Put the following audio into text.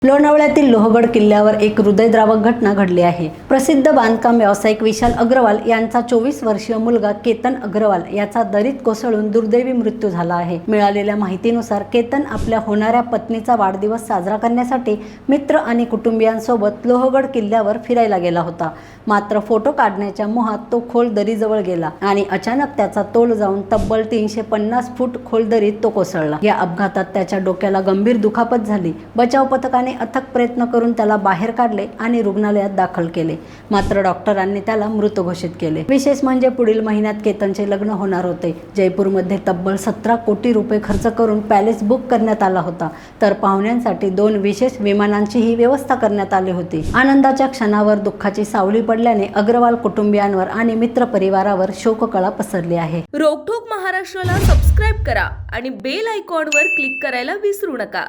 लोणावळ्यातील लोहगड किल्ल्यावर एक हृदयद्रावक घटना घडली आहे। प्रसिद्ध बांधकाम व्यावसायिक विशाल अग्रवाल यांचा 24 वर्षीय मुलगा केतन अग्रवाल याचा दरीत कोसळून दुर्दैवी मृत्यू झाला आहे। मिळालेल्या माहितीनुसार केतन आपल्या होणाऱ्या पत्नीचा वाढदिवस साजरा करण्यासाठी मित्र आणि कुटुंबियांसोबत लोहगड किल्ल्यावर फिरायला गेला होता। मात्र फोटो काढण्याच्या मोहात तो खोल दरीजवळ गेला आणि अचानक त्याचा तोल जाऊन तब्बल 350 फूट खोल दरीत तो कोसळला। या अपघातात त्याच्या डोक्याला गंभीर दुखापत झाली। बचाव पथकाने अथक प्रयत्न करून त्याला बाहेर काढले आणि रुग्णालयात दाखल केले, मात्र डॉक्टरांनी त्याला मृत घोषित केले। विशेष म्हणजे पुढील महिन्यात केतनचे लग्न होणार होते। जयपूरमध्ये तब्बल 17 कोटी रुपये खर्च करून पॅलेस बुक करण्यात आला होता, तर पाहुण्यांसाठी 2 विशेष विमानांचीही व्यवस्था करण्यात आली होती। आनंदाच्या क्षणावर दुःखाची सावली पडल्याने अग्रवाल कुटुंबियांवर आणि मित्र परिवारावर शोककळा पसरली आहे। रोकठोक महाराष्ट्राला सबस्क्राइब करा आणि बेल आयकॉनवर क्लिक करायला विसरू नका।